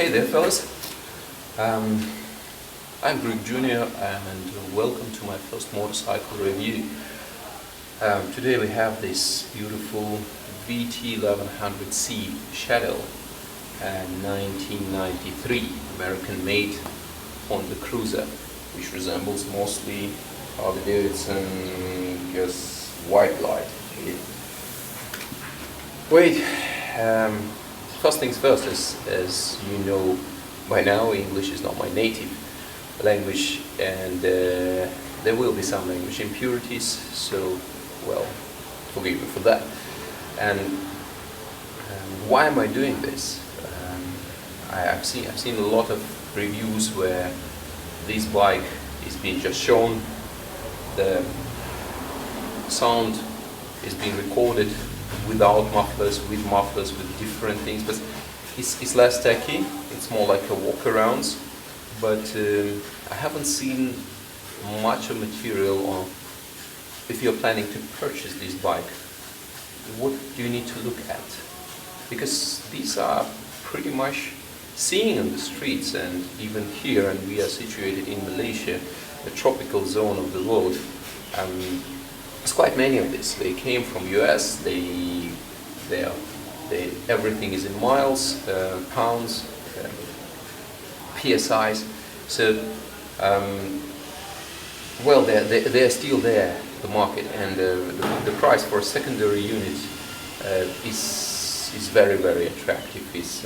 Hey there fellas, I'm Greg Jr. and welcome to my first motorcycle review. Today we have this beautiful VT1100C Shadow, 1993 American made Honda cruiser, which resembles mostly Harley Davidson, just white light. Wait, first things first, as you know by now, English is not my native language, and there will be some language impurities, so, well, forgive me for that. And why am I doing this? I've seen a lot of reviews where this bike is being just shown, the sound is being recorded without mufflers, with mufflers, with different things, but it's less techy, it's more like a walk-around. But I haven't seen much of material on if you're planning to purchase this bike, what do you need to look at? Because these are pretty much seen on the streets, and even here, and we are situated in Malaysia, the tropical zone of the world. There's quite many of these. They came from US. Everything is in miles, pounds, PSIs. So, well, they're still there, the market, and the price for a secondary unit is very, very attractive. It's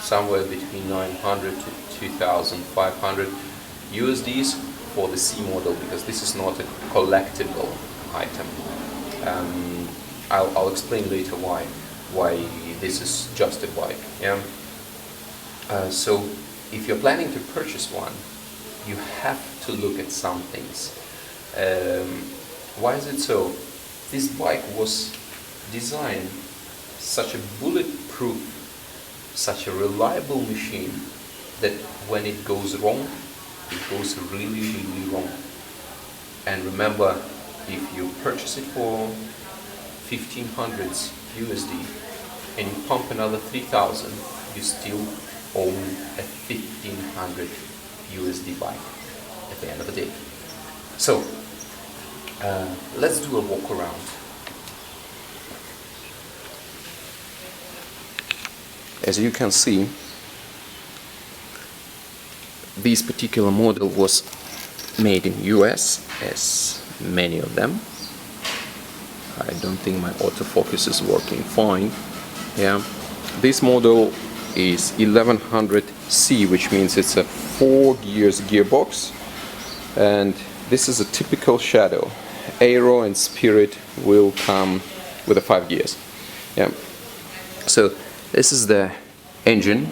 somewhere between 900 to 2,500 USDs for the C model, because this is not a collectible item. I'll explain later why this is just a bike. Yeah. So if you're planning to purchase one, you have to look at some things. Why is it so? This bike was designed such a bulletproof, such a reliable machine, that when it goes wrong, it goes really, really wrong. And remember, if you purchase it for 1,500 USD and you pump another 3,000, you still own a 1,500 USD bike at the end of the day. So let's do a walk around. As you can see, this particular model was made in US, as many of them. I don't think my autofocus is working fine. Yeah, this model is 1100C, which means it's a 4 gears gearbox, and this is a typical Shadow. Aero and Spirit will come with the 5 gears. Yeah. So this is the engine,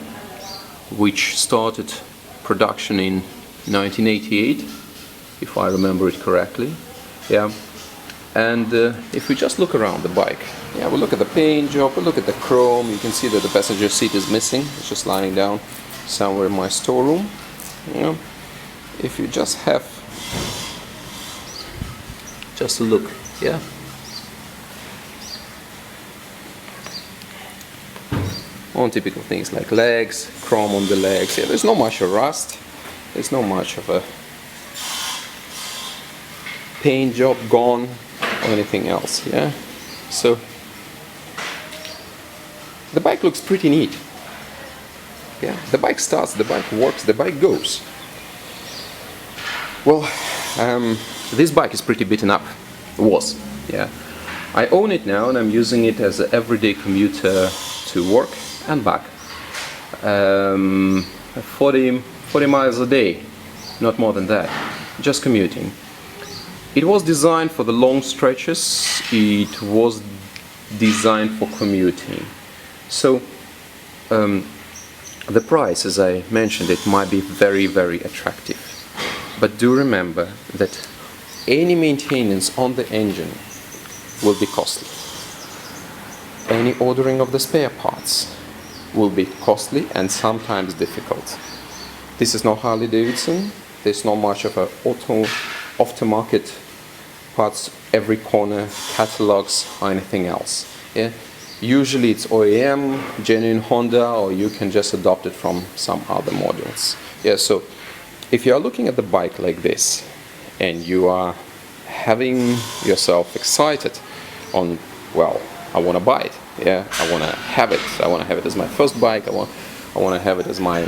which started production in 1988, if I remember it correctly. Yeah. And if we just look around the bike, yeah, we look at the paint job, we look at the chrome. You can see that the passenger seat is missing. It's just lying down somewhere in my storeroom. Yeah. If you just have just a look, yeah. On typical things like legs, chrome on the legs. Yeah, there's not much of rust. There's not much of a paint job gone or anything else. Yeah. So the bike looks pretty neat. Yeah. The bike starts, the bike works, the bike goes. Well, this bike is pretty beaten up. It was. Yeah. I own it now, and I'm using it as an everyday commuter to work and back. 40 miles a day, not more than that, just commuting. It was designed for the long stretches, it was designed for commuting. So the price, as I mentioned, it might be very, very attractive. But do remember that any maintenance on the engine will be costly. Any ordering of the spare parts will be costly and sometimes difficult. This is not Harley Davidson. There's not much of a aftermarket parts every corner, catalogs, or anything else. Yeah? Usually it's OEM, genuine Honda, or you can just adopt it from some other models. Yeah, so if you are looking at the bike like this and you are having yourself excited on, well, I want to buy it, yeah, I want to have it, I want to have it as my first bike, I want to have it as my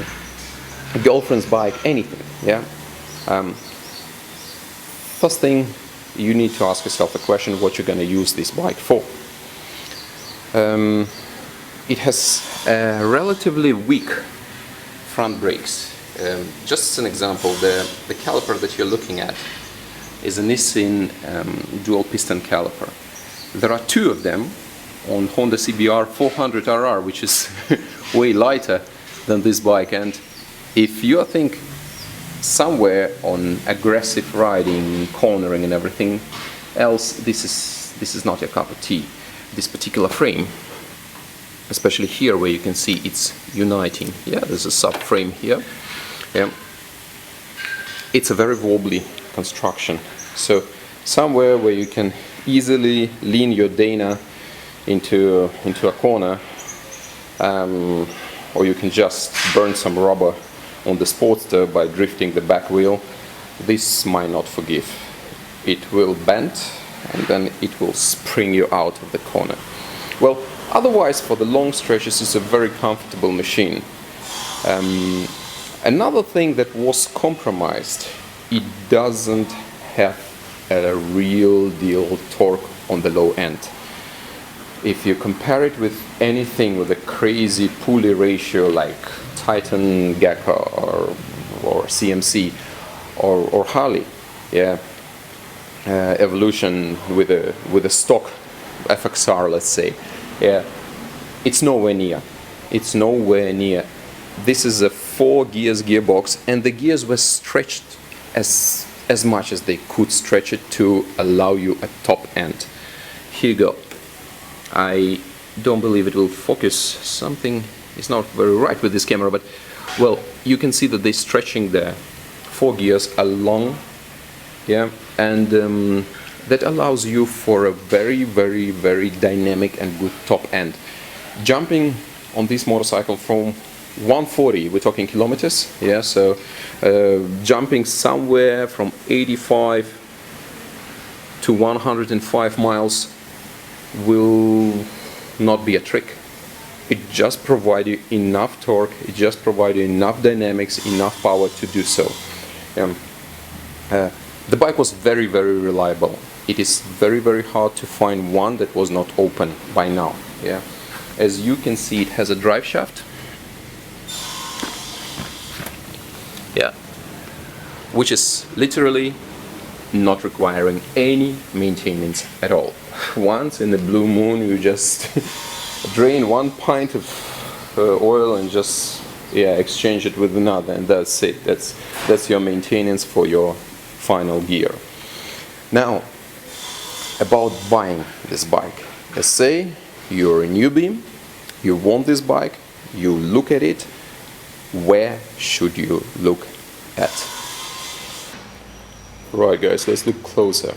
girlfriend's bike, anything, yeah. First thing, you need to ask yourself the question what you're going to use this bike for. It has relatively weak front brakes. Just as an example, the caliper that you're looking at is a Nissin dual piston caliper. There are two of them on Honda CBR 400RR, which is way lighter than this bike, and if you think somewhere on aggressive riding, cornering and everything else, this is not your cup of tea. This particular frame, especially here where you can see it's uniting, yeah, there's a subframe here, yeah, it's a very wobbly construction, so somewhere where you can easily lean your Dana into a corner, or you can just burn some rubber on the Sportster by drifting the back wheel, this might not forgive. It will bend and then it will spring you out of the corner. Well, otherwise for the long stretches it's a very comfortable machine. Another thing that was compromised, it doesn't have a real deal torque on the low end. If you compare it with anything with a crazy pulley ratio like Titan Gecko or CMC or Harley, yeah, Evolution with a stock FXR, let's say, yeah, it's nowhere near. It's nowhere near. This is a 4 gears gearbox, and the gears were stretched as much as they could stretch it to allow you a top end. Here you go. I don't believe it will focus. Something is not very right with this camera, but well, you can see that they're stretching the 4 gears along, yeah, and that allows you for a very, very, very dynamic and good top end. Jumping on this motorcycle from 140, we're talking kilometers, yeah, so jumping somewhere from 85 to 105 miles will not be a trick. It just provides you enough torque, it just provides you enough dynamics, enough power to do so. The bike was very, very reliable. It is very, very hard to find one that was not open by now. Yeah, as you can see, it has a drive shaft. Yeah, which is literally not requiring any maintenance at all. Once in the blue moon, you just drain 1 pint of oil and just, yeah, exchange it with another, and that's it. That's your maintenance for your final gear. Now, about buying this bike. Let's say you're a newbie, you want this bike, you look at it. Where should you look at? Right, guys, let's look closer.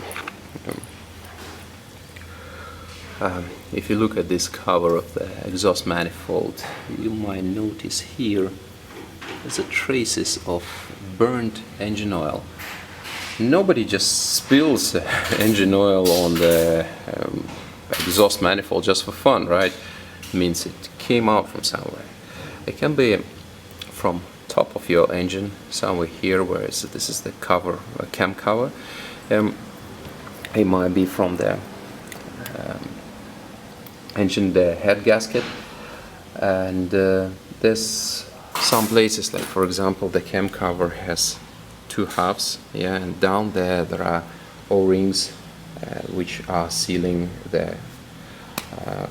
If you look at this cover of the exhaust manifold, you might notice here there's a traces of burnt engine oil. Nobody just spills engine oil on the exhaust manifold just for fun, right? It means it came out from somewhere. It can be from top of your engine, somewhere here, where this is the cover, a cam cover. It might be from the engine, the head gasket, and there's some places, like for example the cam cover has 2 halves, yeah, and down there are O-rings which are sealing the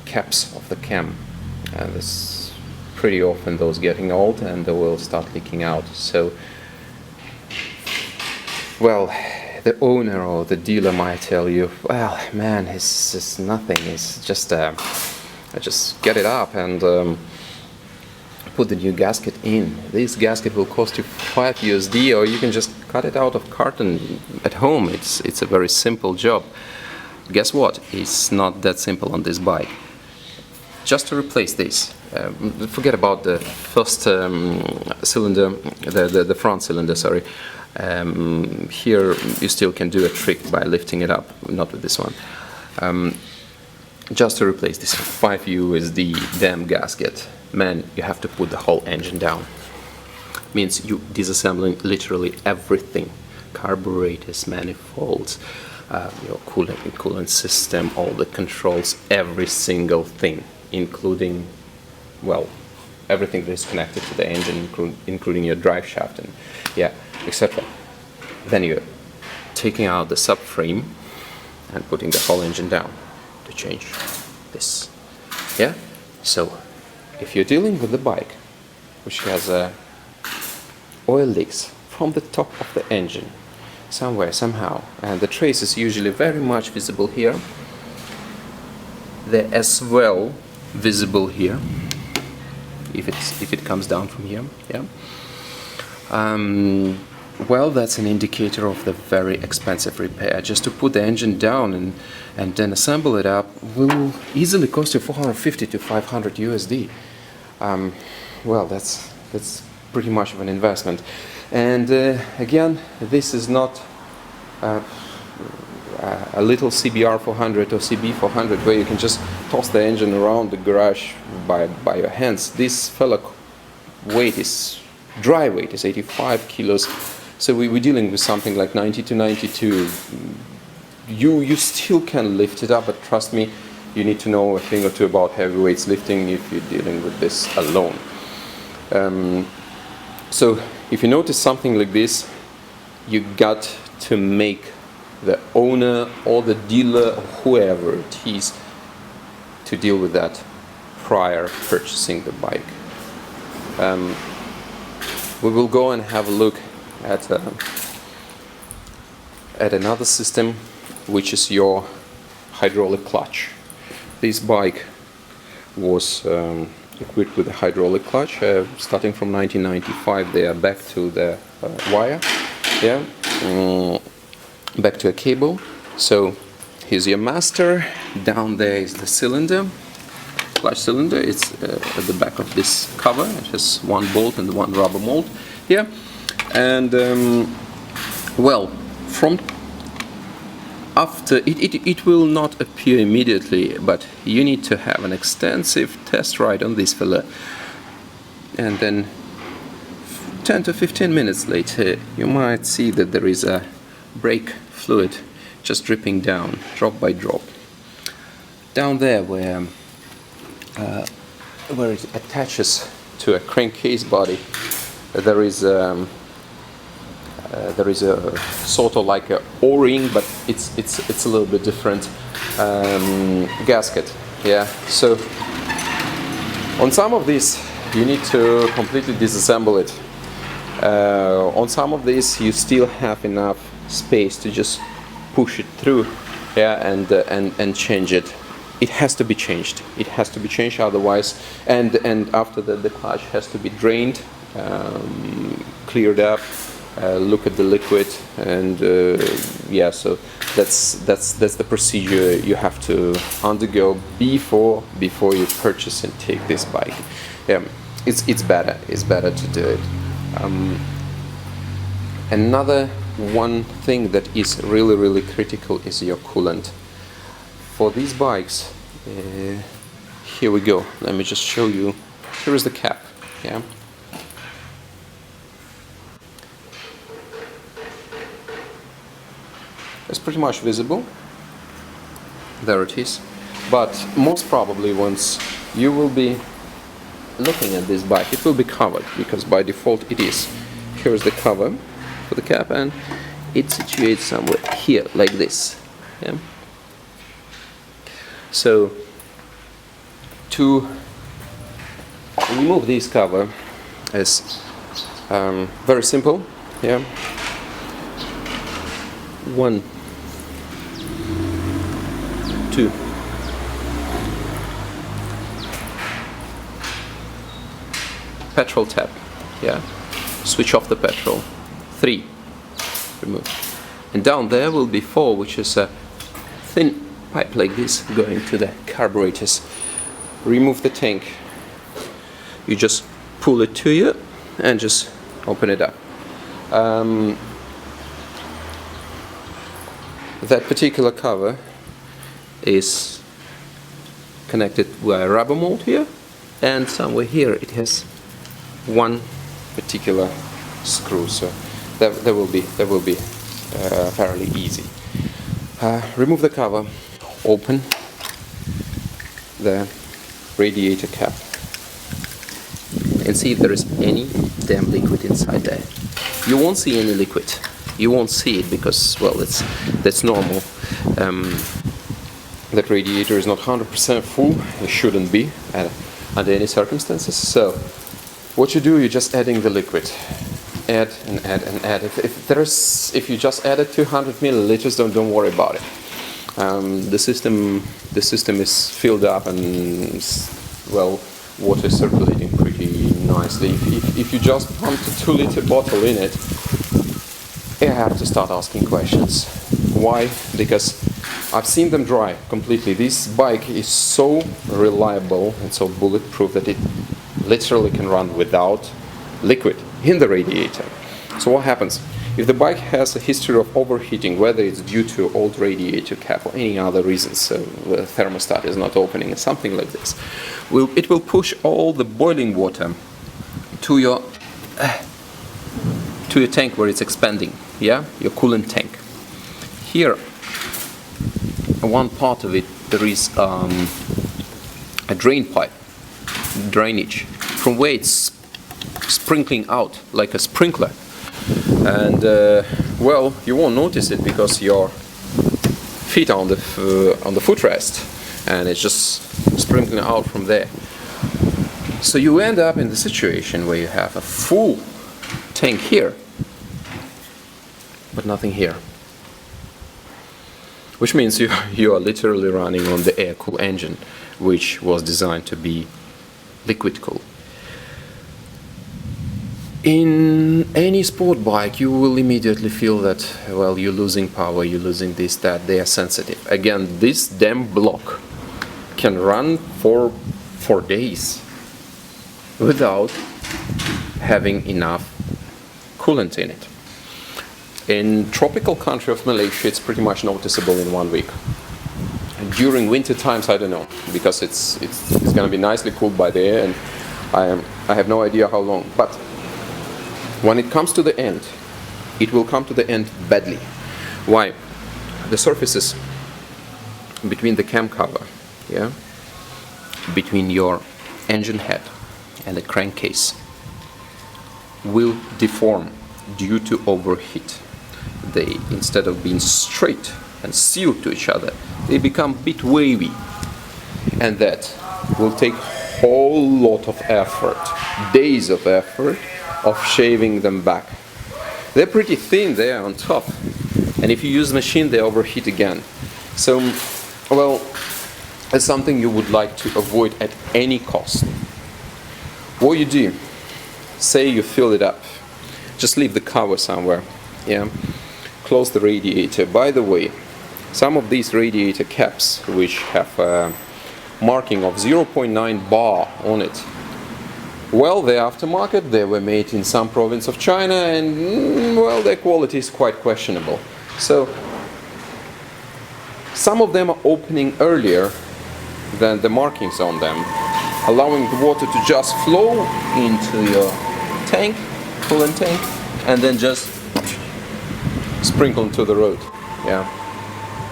caps of the cam, and this pretty often those getting old and they will start leaking out. So, well, the owner or the dealer might tell you, well, man, it's just nothing, it's just just get it up and put the new gasket in. This gasket will cost you $5 or you can just cut it out of carton at home. It's a very simple job. Guess what? It's not that simple on this bike. just to replace this. Forget about the first cylinder, the front cylinder, sorry. Here you still can do a trick by lifting it up, not with this one. Just to replace this 5 USD dam gasket, man, you have to put the whole engine down. Means you disassembling literally everything: carburetors, manifolds, your coolant system, all the controls, every single thing, including, well, everything that is connected to the engine, including your drive shaft and etc. Then you're taking out the subframe and putting the whole engine down to change this. Yeah. So if you're dealing with a bike which has oil leaks from the top of the engine somewhere, somehow, and the trace is usually very much visible here, they're as well visible here if it comes down from here, yeah. Well, that's an indicator of the very expensive repair. Just to put the engine down and then assemble it up will easily cost you 450 to 500 USD. Well, that's pretty much of an investment. And again, this is not a little CBR 400 or CB 400 where you can just toss the engine around the garage by your hands. This fella dry weight is 85 kilos. So we're dealing with something like 90 to 92. You still can lift it up, but trust me, you need to know a thing or two about heavyweights lifting if you're dealing with this alone. So if you notice something like this, you got to make the owner or the dealer or whoever it is to deal with that prior purchasing the bike. We will go and have a look at another system, which is your hydraulic clutch. This bike was equipped with a hydraulic clutch starting from 1995. They are back to the wire, yeah, back to a cable. So here's your master. Down there is the cylinder, clutch cylinder. It's at the back of this cover. It has one bolt and one rubber mold here. And well, from after it will not appear immediately, but you need to have an extensive test ride on this fella, and then 10 to 15 minutes later you might see that there is a brake fluid just dripping down, drop by drop. Down there where it attaches to a crankcase body, there is a sort of like a O-ring, but it's a little bit different gasket. Yeah. So on some of these you need to completely disassemble it. On some of these you still have enough space to just push it through, yeah, and change it. It has to be changed. It has to be changed otherwise, and after that the clutch has to be drained, cleared up. Look at the liquid, and yeah, so that's the procedure you have to undergo before you purchase and take this bike. Yeah, it's better to do it. Another one thing that is really critical is your coolant. For these bikes, here we go. Let me just show you. Here is the cap. Yeah. It's pretty much visible. There it is. But most probably once you will be looking at this bike, it will be covered, because by default it is. Here is the cover for the cap, and it's situated somewhere here like this. Yeah. So to remove this cover is very simple. Yeah. 1, 2. Petrol tap. Yeah. Switch off the petrol. 3. Remove. And down there will be 4, which is a thin pipe like this going to the carburetors. remove the tank. You just pull it to you and just open it up. That particular cover is connected via rubber mold here, and somewhere here it has one particular screw, so that will be fairly easy. Remove the cover, open the radiator cap, and see if there is any damn liquid inside there. You won't see any liquid. You won't see it because, well, that's normal. That radiator is not 100% full. It shouldn't be under any circumstances. So what you do, you're just adding the liquid. Add and add and add. If you just added 200 milliliters, don't worry about it. The system is filled up and, well, water is circulating pretty nicely. If you just pump a 2-liter bottle in it, you have to start asking questions. Why? Because I've seen them dry completely. This bike is so reliable and so bulletproof that it literally can run without liquid in the radiator. So what happens? If the bike has a history of overheating, whether it's due to old radiator cap or any other reasons, so the thermostat is not opening, something like this, it will push all the boiling water to your tank where it's expanding, yeah, your coolant tank. Here, one part of it, there is a drain pipe, drainage, from where it's sprinkling out like a sprinkler. And well, you won't notice it because your feet are on the footrest, and it's just sprinkling out from there. So you end up in the situation where you have a full tank here, but nothing here. Which means you are literally running on the air-cooled engine, which was designed to be liquid-cooled. In any sport bike, you will immediately feel that, well, you're losing power, you're losing this, that, they are sensitive. Again, this damn block can run for 4 days without having enough coolant in it. In tropical country of Malaysia, it's pretty much noticeable in 1 week. And during winter times, I don't know, because it's going to be nicely cooled by the air, and I have no idea how long. But when it comes to the end, it will come to the end badly. Why? The surfaces between the cam cover, yeah, between your engine head and the crankcase will deform due to overheat. They, instead of being straight and sealed to each other, they become a bit wavy, and that will take a whole lot of effort, days of effort, of shaving them back. They're pretty thin there on top, and if you use the machine, they overheat again. So, well, it's something you would like to avoid at any cost. What you do, say you fill it up, just leave the cover somewhere, yeah, close the radiator. By the way, some of these radiator caps, which have a marking of 0.9 bar on it, well, they're aftermarket, they were made in some province of China, and well, their quality is quite questionable. So some of them are opening earlier than the markings on them, allowing the water to just flow into your tank, coolant tank, and then just sprinkle into the road. Yeah.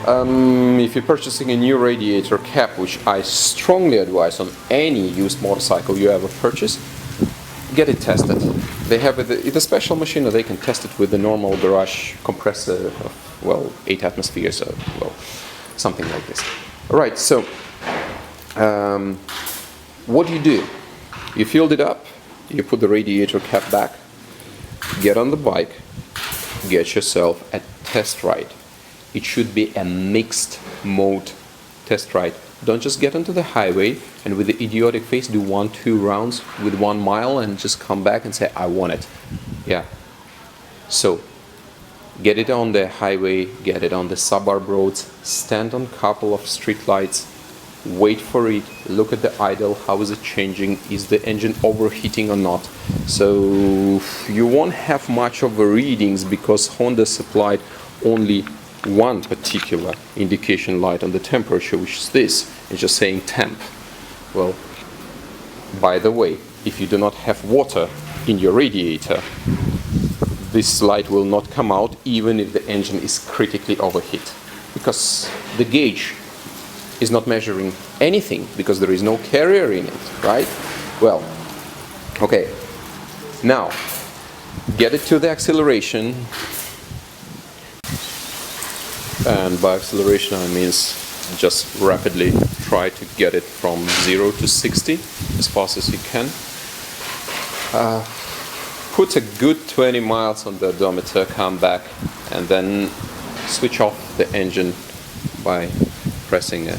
If you're purchasing a new radiator cap, which I strongly advise on any used motorcycle you ever purchase, get it tested. They have it's a special machine that they can test it with the normal garage compressor of, well, 8 atmospheres, or, well, something like this. Alright, so what do? You filled it up, you put the radiator cap back, get on the bike, get yourself a test ride. It should be a mixed mode test ride. Don't just get onto the highway and with the idiotic face do 1-2 rounds with 1 mile and just come back and say, I want it. Yeah. So, get it on the highway, get it on the suburb roads, stand on a couple of street lights, wait for it, look at the idle, how is it changing, is the engine overheating or not. So you won't have much of a readings because Honda supplied only one particular indication light on the temperature, which is this. It's just saying temp. Well, by the way, if you do not have water in your radiator, this light will not come out even if the engine is critically overheat, because the gauge is not measuring anything because there is no carrier in it, right? Well, okay, now get it to the acceleration, and by acceleration I mean just rapidly try to get it from 0 to 60 as fast as you can. Put a good 20 miles on the odometer, come back, and then switch off the engine by pressing a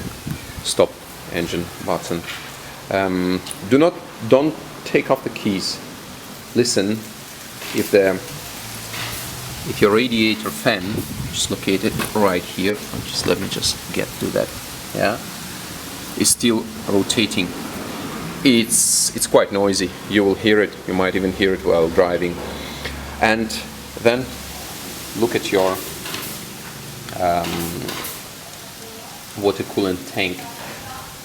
stop engine button. Don't take off the keys. Listen, if your radiator fan, just located right here, let me just get to that, yeah, is still rotating. It's quite noisy. You will hear it. You might even hear it while driving. And then look at your water coolant tank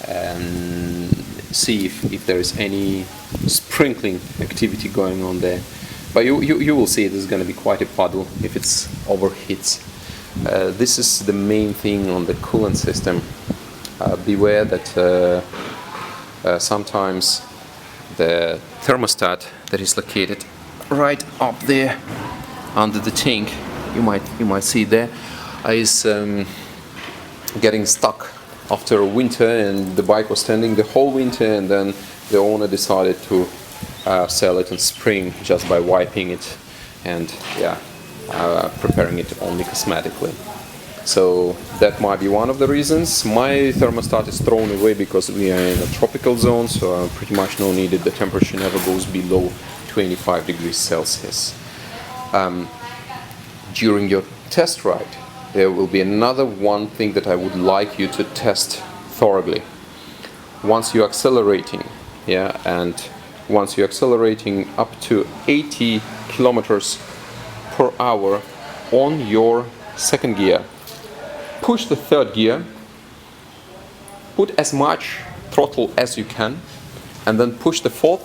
and see if there is any sprinkling activity going on there. But you will see there's going to be quite a puddle if it's overheats. This is the main thing on the coolant system. Beware that sometimes the thermostat that is located right up there under the tank, you might see there, is getting stuck after a winter, and the bike was standing the whole winter, and then the owner decided to sell it in spring just by wiping it and preparing it only cosmetically. So that might be one of the reasons. My thermostat is thrown away because we are in a tropical zone, so pretty much no needed. The temperature never goes below 25 degrees Celsius. During your test ride, there will be another one thing that I would like you to test thoroughly. Once you're accelerating, once you're accelerating up to 80 kilometers per hour on your second gear, push the third gear, put as much throttle as you can, and then push the fourth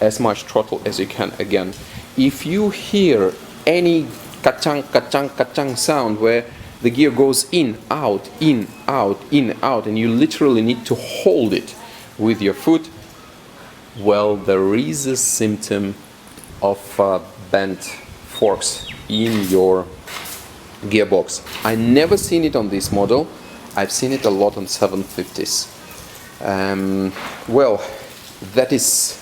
as much throttle as you can again. If you hear any ka-chang, ka-chang, ka-chang sound where the gear goes in, out, in, out, in, out, and you literally need to hold it with your foot, well, there is a symptom of bent forks in your gearbox. I never seen it on this model. I've seen it a lot on 750s. Well, that is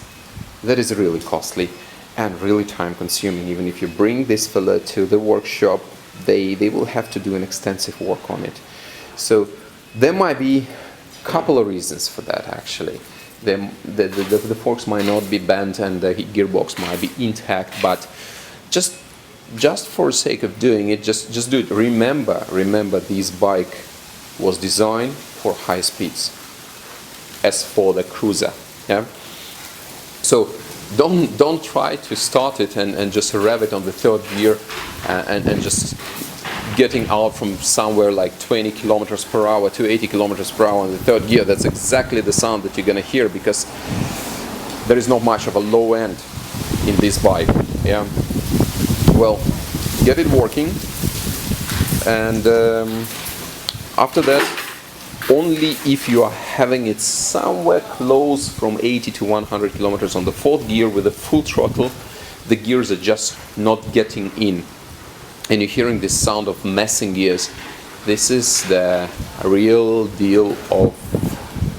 really costly and really time consuming. Even if you bring this fella to the workshop, they will have to do an extensive work on it. So there might be a couple of reasons for that actually. The forks might not be bent and the gearbox might be intact, but just for the sake of doing it, just do it. Remember this bike was designed for high speeds, as for the cruiser. Yeah. So don't try to start it and just rev it on the third gear and just getting out from somewhere like 20 kilometers per hour to 80 kilometers per hour on the third gear. That's exactly the sound that you're gonna hear, because there is not much of a low end in this bike. Yeah. Well, get it working, and after that, only if you are having it somewhere close from 80 to 100 kilometers on the fourth gear with a full throttle, the gears are just not getting in, and you're hearing this sound of messing gears. This is the real deal of,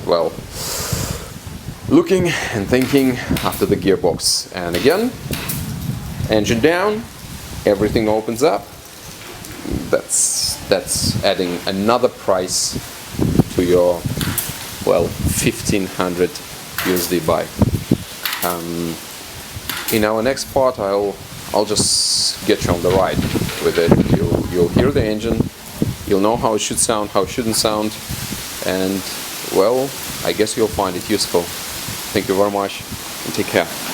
well, looking and thinking after the gearbox. And again, engine down, everything opens up. That's adding another price to your, well, 1500 USD bike. In our next part, I'll just get you on the ride with it. You'll hear the engine, you'll know how it should sound, how it shouldn't sound, and well, I guess you'll find it useful. Thank you very much and take care.